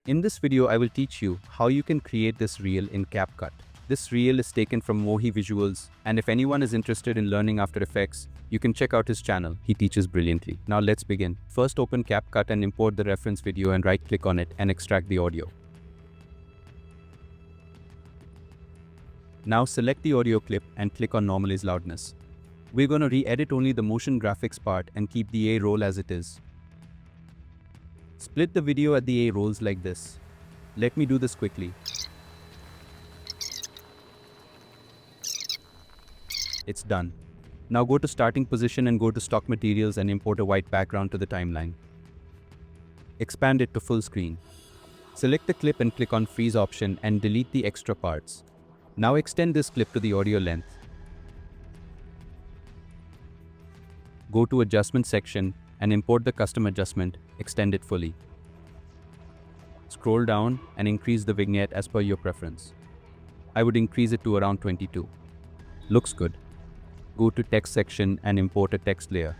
In this video, I will teach you how you can create this reel in Capcut. This reel is taken from Mohi visuals, and if anyone is interested in learning After Effects, you can check out his channel. He teaches brilliantly. Now let's begin. First open Capcut and import the reference video and right-click on it and extract the audio. Now select the audio clip and click on Normalize Loudness. We're going to re-edit only the motion graphics part and keep the A roll as it is. Split the video at the A rolls like this. Let me do this quickly. It's done. Now go to starting position and go to stock materials and import a white background to the timeline. Expand it to full screen. Select the clip and click on freeze option and delete the extra parts. Now extend this clip to the audio length. Go to adjustment section and import the custom adjustment, extend it fully. Scroll down and increase the vignette as per your preference. I would increase it to around 22. Looks good. Go to text section and import a text layer.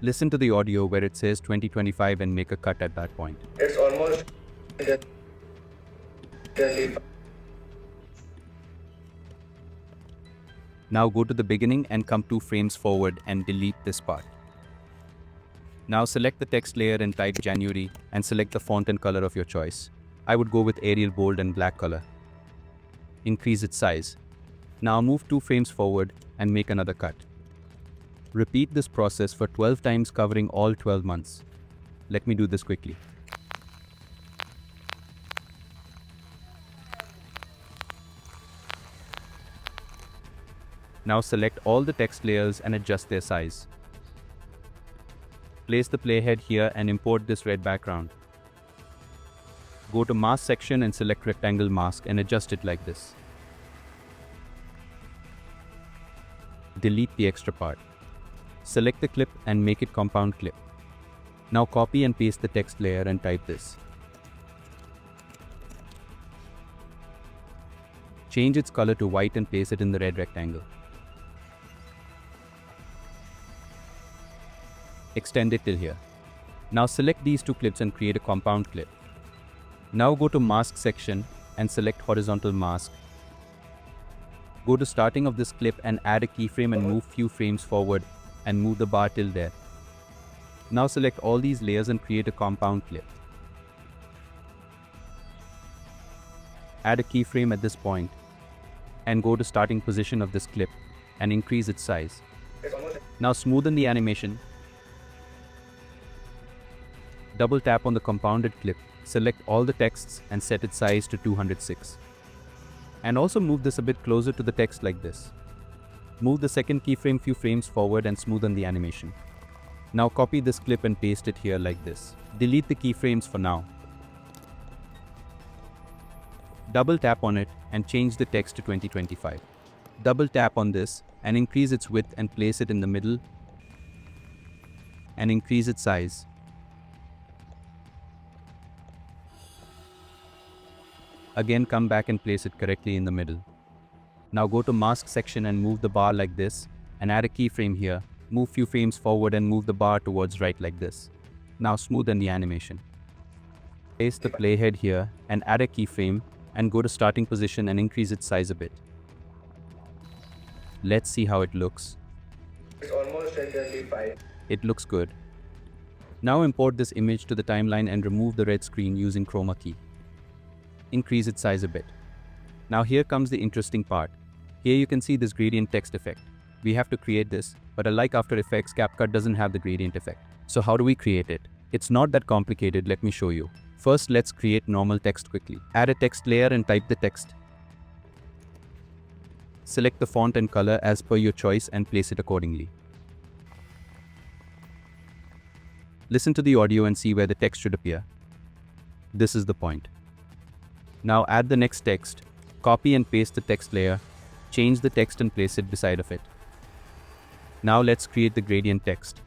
Listen to the audio where it says 2025 and make a cut at that point. It's almost Now go to the beginning and come 2 frames forward and delete this part. Now select the text layer and type January and select the font and color of your choice. I would go with Arial Bold and black color. Increase its size. Now move 2 frames forward and make another cut. Repeat this process for 12 times covering all 12 months. Let me do this quickly. Now select all the text layers and adjust their size. Place the playhead here and import this red background. Go to mask section and select rectangle mask and adjust it like this. Delete the extra part. Select the clip and make it compound clip. Now copy and paste the text layer and type this. Change its color to white and place it in the red rectangle. Extend it till here. Now select these 2 clips and create a compound clip. Now go to mask section and select horizontal mask. Go to starting of this clip and add a keyframe and move few frames forward and move the bar till there. Now select all these layers and create a compound clip. Add a keyframe at this point and go to starting position of this clip and increase its size. Now smoothen the animation. Double tap on the compounded clip, select all the texts and set its size to 206. And also move this a bit closer to the text like this. Move the second keyframe few frames forward and smoothen the animation. Now copy this clip and paste it here like this. Delete the keyframes for now. Double tap on it and change the text to 2025. Double tap on this and increase its width and place it in the middle and increase its size. Again, come back and place it correctly in the middle. Now go to mask section and move the bar like this and add a keyframe here. Move few frames forward and move the bar towards right like this. Now smoothen the animation. Place the playhead here and add a keyframe and go to starting position and increase its size a bit. Let's see how it looks. It's almost 10:25. It looks good. Now import this image to the timeline and remove the red screen using chroma key. Increase its size a bit. Now here comes the interesting part. Here you can see this gradient text effect. We have to create this, but unlike After Effects, Capcut doesn't have the gradient effect. So how do we create it? It's not that complicated, let me show you. First, let's create normal text quickly. Add a text layer and type the text. Select the font and color as per your choice and place it accordingly. Listen to the audio and see where the text should appear. This is the point. Now add the next text, copy and paste the text layer, change the text and place it beside of it. Now let's create the gradient text.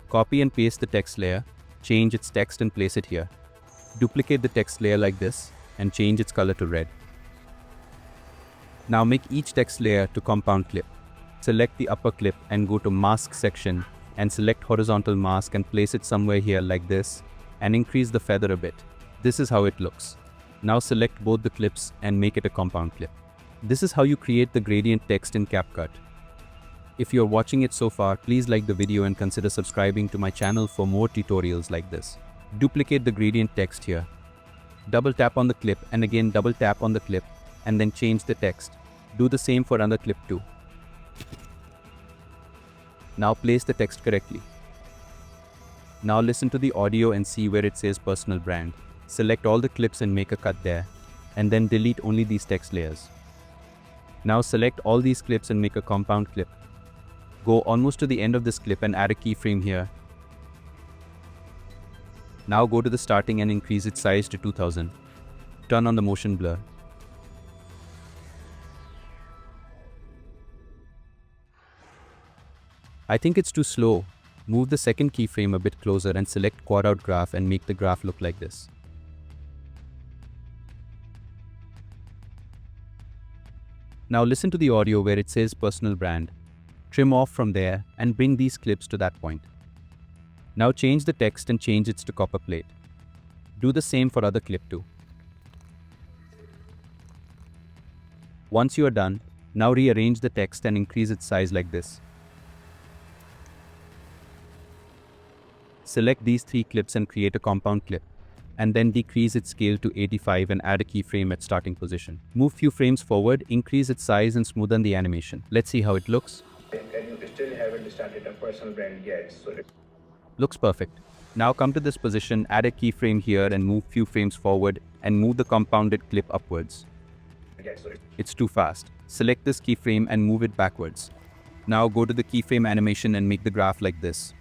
Copy and paste the text layer, change its text and place it here. Duplicate the text layer like this and change its color to red. Now make each text layer to compound clip. Select the upper clip and go to mask section and select horizontal mask and place it somewhere here like this and increase the feather a bit. This is how it looks. Now select both the clips and make it a compound clip. This is how you create the gradient text in Capcut. If you're watching it so far, please like the video and consider subscribing to my channel for more tutorials like this. Duplicate the gradient text here. Double tap on the clip and again double tap on the clip and then change the text. Do the same for another clip too. Now place the text correctly. Now listen to the audio and see where it says personal brand. Select all the clips and make a cut there, and then delete only these text layers. Now select all these clips and make a compound clip. Go almost to the end of this clip and add a keyframe here. Now go to the starting and increase its size to 2000. Turn on the motion blur. I think it's too slow. Move the second keyframe a bit closer and select quad out graph and make the graph look like this. Now listen to the audio where it says personal brand. Trim off from there and bring these clips to that point. Now change the text and change it to copper plate. Do the same for other clip too. Once you are done, now rearrange the text and increase its size like this. Select these three clips and create a compound clip, and then decrease its scale to 85 and add a keyframe at starting position. Move few frames forward, increase its size and smoothen the animation. Let's see how it looks. And you still haven't started a personal brand yet, so Looks perfect. Now come to this position, add a keyframe here and move few frames forward and move the compounded clip upwards. It's too fast. Select this keyframe and move it backwards. Now go to the keyframe animation and make the graph like this.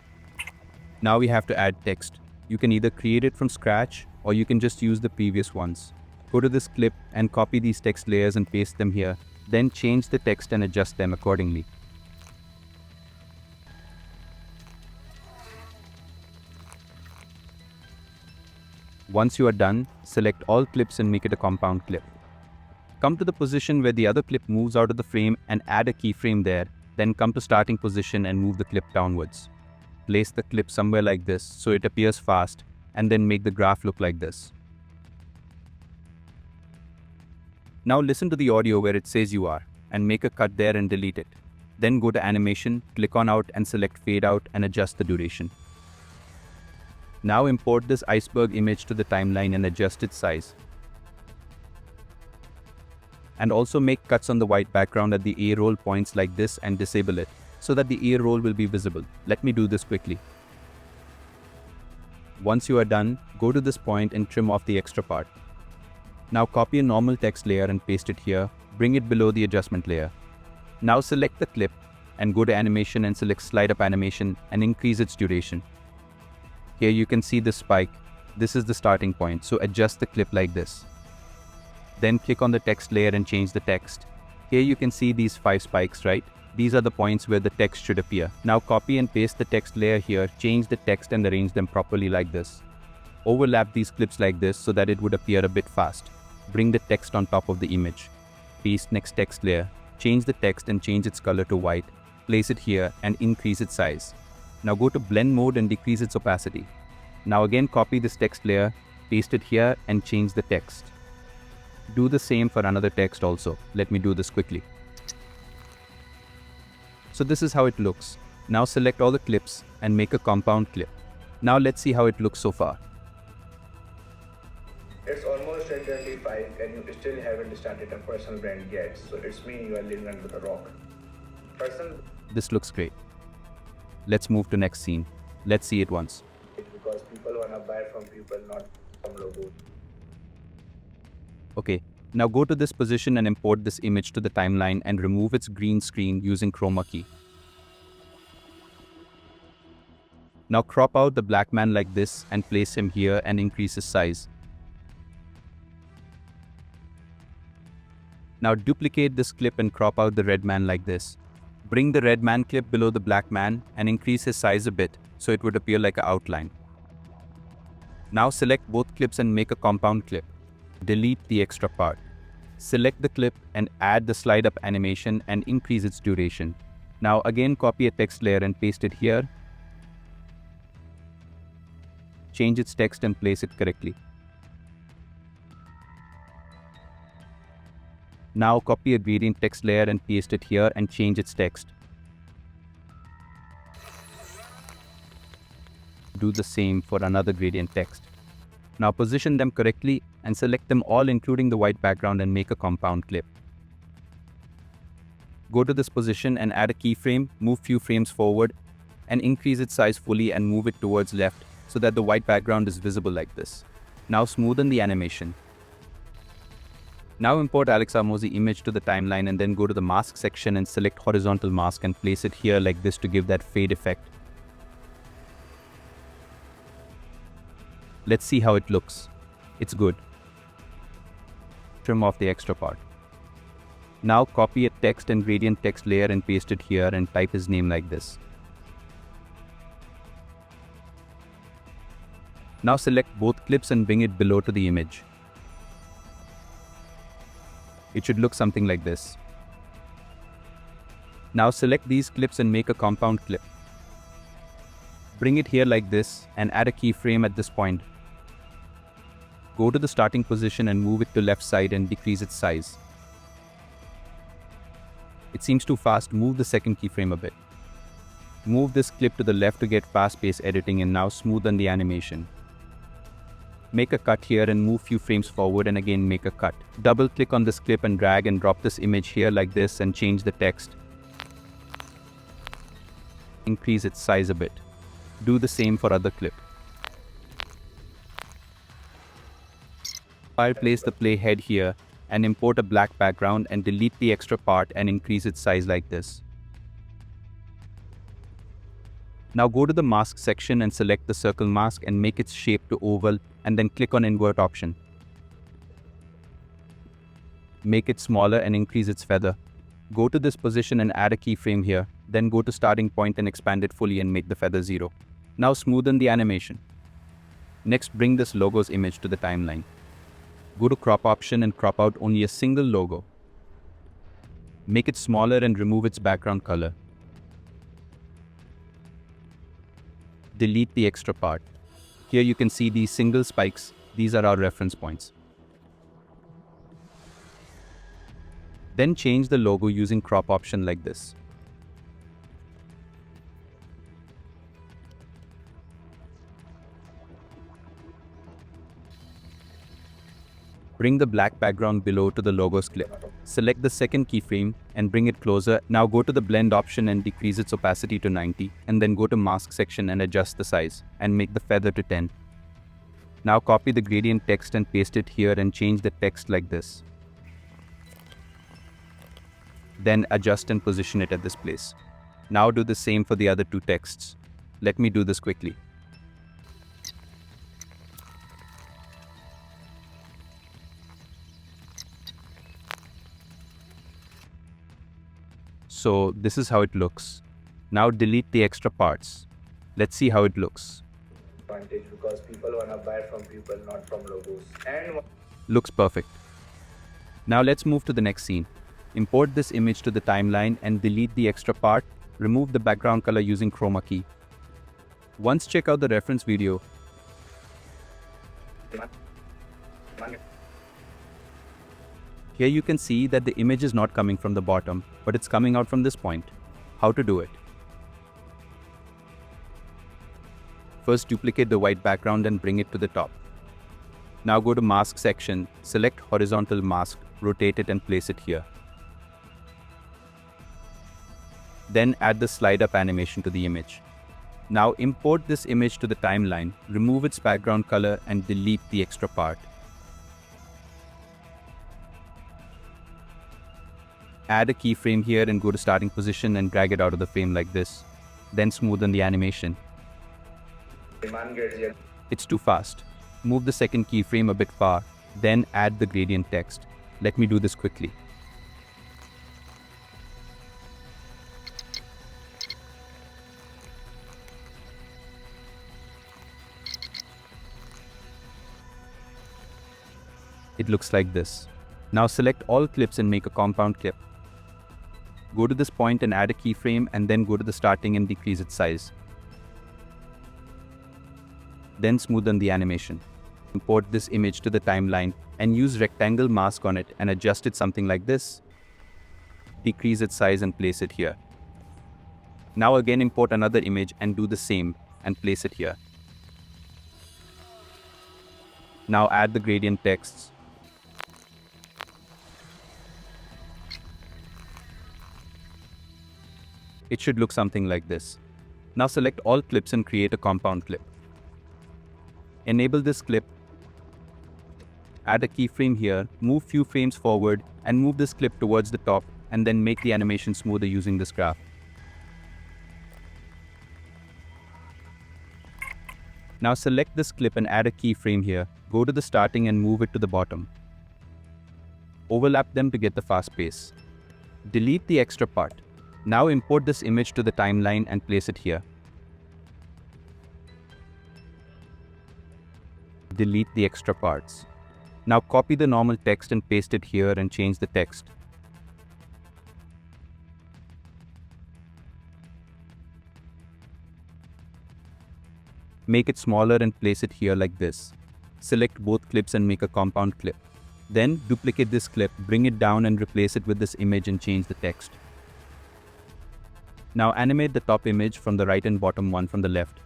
Now we have to add text. You can either create it from scratch or you can just use the previous ones. Go to this clip and copy these text layers and paste them here. Then change the text and adjust them accordingly. Once you are done, select all clips and make it a compound clip. Come to the position where the other clip moves out of the frame and add a keyframe there. Then come to starting position and move the clip downwards. Place the clip somewhere like this so it appears fast, and then make the graph look like this. Now listen to the audio where it says you are, and make a cut there and delete it. Then go to animation, click on out and select fade out and adjust the duration. Now import this iceberg image to the timeline and adjust its size. And also make cuts on the white background at the A roll points like this and disable it, so that the A roll will be visible. Let me do this quickly. Once you are done, go to this point and trim off the extra part. Now copy a normal text layer and paste it here, bring it below the adjustment layer. Now select the clip and go to animation and select slide up animation and increase its duration. Here you can see the spike. This is the starting point, so adjust the clip like this. Then click on the text layer and change the text. Here you can see these 5 spikes, right? These are the points where the text should appear. Now copy and paste the text layer here, change the text and arrange them properly like this. Overlap these clips like this so that it would appear a bit fast. Bring the text on top of the image. Paste next text layer. Change the text and change its color to white. Place it here and increase its size. Now go to blend mode and decrease its opacity. Now again copy this text layer, paste it here and change the text. Do the same for another text also. Let me do this quickly. So this is how it looks. Now select all the clips and make a compound clip. Now let's see how it looks so far. it's almost 10:25 and you still haven't started a personal brand yet, so it's mean you are living under a rock. This looks great. Let's move to next scene. Let's see it once. Because people wanna buy from people, not from logos. Okay, now go to this position and import this image to the timeline and remove its green screen using chroma key. Now crop out the black man like this and place him here and increase his size. Now duplicate this clip and crop out the red man like this. Bring the red man clip below the black man and increase his size a bit so it would appear like an outline. Now select both clips and make a compound clip. Delete the extra part. Select the clip and add the slide up animation and increase its duration. Now again copy a text layer and paste it here. Change its text and place it correctly. Now copy a gradient text layer and paste it here and change its text. Do the same for another gradient text. Now position them correctly and select them all including the white background and make a compound clip. Go to this position and add a keyframe, move few frames forward and increase its size fully and move it towards left so that the white background is visible like this. Now smoothen the animation. Now import Alexa Mohi image to the timeline and then go to the mask section and select horizontal mask and place it here like this to give that fade effect. Let's see how it looks. It's good. Trim off the extra part. Now copy a text and gradient text layer and paste it here and type his name like this. Now select both clips and bring it below to the image. It should look something like this. Now select these clips and make a compound clip. Bring it here like this and add a keyframe at this point. Go to the starting position and move it to left side and decrease its size. It seems too fast, move the second keyframe a bit. Move this clip to the left to get fast-paced editing and now smoothen the animation. Make a cut here and move few frames forward and again make a cut. Double click on this clip and drag and drop this image here like this and change the text. Increase its size a bit. Do the same for other clip. I'll place the playhead here and import a black background and delete the extra part and increase its size like this. Now go to the mask section and select the circle mask and make its shape to oval and then click on invert option. Make it smaller and increase its feather. Go to this position and add a keyframe here, then go to starting point and expand it fully and make the feather 0. Now smoothen the animation. Next bring this logo's image to the timeline. Go to crop option and crop out only a single logo. Make it smaller and remove its background color. Delete the extra part. Here you can see these single spikes. These are our reference points. Then change the logo using crop option like this. Bring the black background below to the logo's clip. Select the second keyframe and bring it closer. Now go to the blend option and decrease its opacity to 90 and then go to mask section and adjust the size and make the feather to 10. Now copy the gradient text and paste it here and change the text like this. Then adjust and position it at this place. Now do the same for the other two texts. Let me do this quickly. So this is how it looks. Now delete the extra parts. Let's see how it looks. Advantage because people wanna buy from people, not from logos. And Looks perfect. Now let's move to the next scene. Import this image to the timeline and delete the extra part. Remove the background color using chroma key. Once check out the reference video. Here you can see that the image is not coming from the bottom, but it's coming out from this point. How to do it? First duplicate the white background and bring it to the top. Now go to mask section, select horizontal mask, rotate it and place it here. Then add the slide up animation to the image. Now import this image to the timeline, remove its background color and delete the extra part. Add a keyframe here and go to starting position and drag it out of the frame like this. Then smoothen the animation. It's too fast. Move the second keyframe a bit far, then add the gradient text. Let me do this quickly. It looks like this. Now select all clips and make a compound clip. Go to this point and add a keyframe and then go to the starting and decrease its size. Then smoothen the animation. Import this image to the timeline and use rectangle mask on it and adjust it something like this. Decrease its size and place it here. Now again import another image and do the same and place it here. Now add the gradient texts. It should look something like this. Now select all clips and create a compound clip. Enable this clip. Add a keyframe here, move few frames forward and move this clip towards the top and then make the animation smoother using this graph. Now select this clip and add a keyframe here, go to the starting and move it to the bottom. Overlap them to get the fast pace. Delete the extra part. Now import this image to the timeline and place it here. Delete the extra parts. Now copy the normal text and paste it here and change the text. Make it smaller and place it here like this. Select both clips and make a compound clip. Then duplicate this clip, bring it down and replace it with this image and change the text. Now animate the top image from the right and bottom one from the left.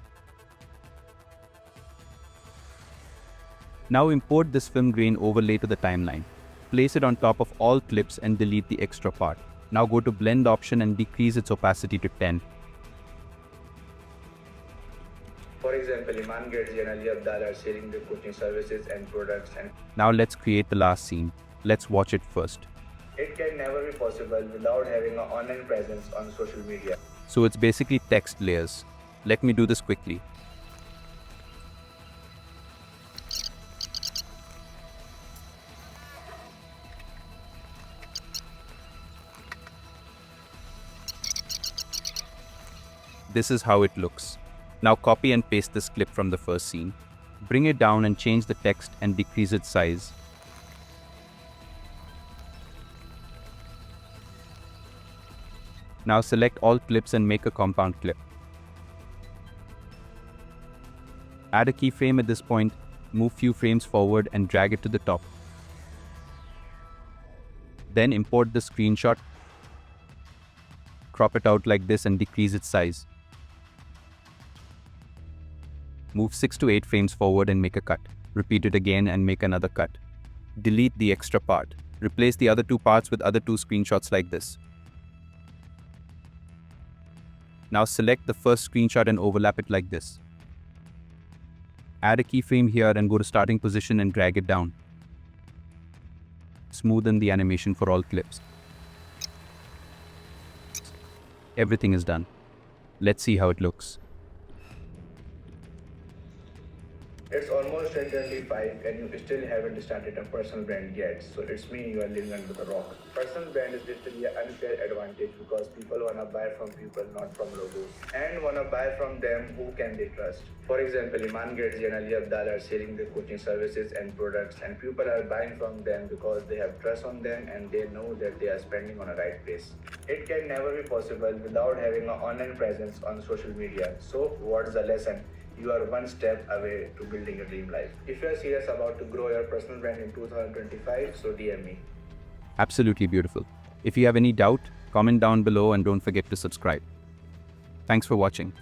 Now import this film grain overlay to the timeline. Place it on top of all clips and delete the extra part. Now go to blend option and decrease its opacity to 10. For example, Iman Gets and Ali Abdal are selling their coaching services and products, and Now let's create the last scene. Let's watch it first. it can never be possible without having an online presence on social media. So it's basically text layers. Let me do this quickly. This is how it looks. Now copy and paste this clip from the first scene. Bring it down and change the text and decrease its size. Now select all clips and make a compound clip. Add a keyframe at this point, move few frames forward and drag it to the top. Then import the screenshot, crop it out like this and decrease its size. Move 6 to 8 frames forward and make a cut. Repeat it again and make another cut. Delete the extra part. Replace the other two parts with other two screenshots like this. Now select the first screenshot and overlap it like this. Add a keyframe here and go to starting position and drag it down. Smoothen the animation for all clips. Everything is done. Let's see how it looks. It's almost 10:25 and you still haven't started a personal brand yet, so it's mean you are living under the rock. Personal brand is literally an unfair advantage because people wanna buy from people, not from logos, and wanna buy from them who can they trust. For example, Iman Gets and Ali Abdal are selling their coaching services and products, and people are buying from them because they have trust on them and they know that they are spending on a right place. It can never be possible without having an online presence on social media. So what's the lesson? You are one step away to building your dream life. If you are serious about to grow your personal brand in 2025, so DM me. Absolutely beautiful. If you have any doubt, comment down below and don't forget to subscribe. Thanks for watching.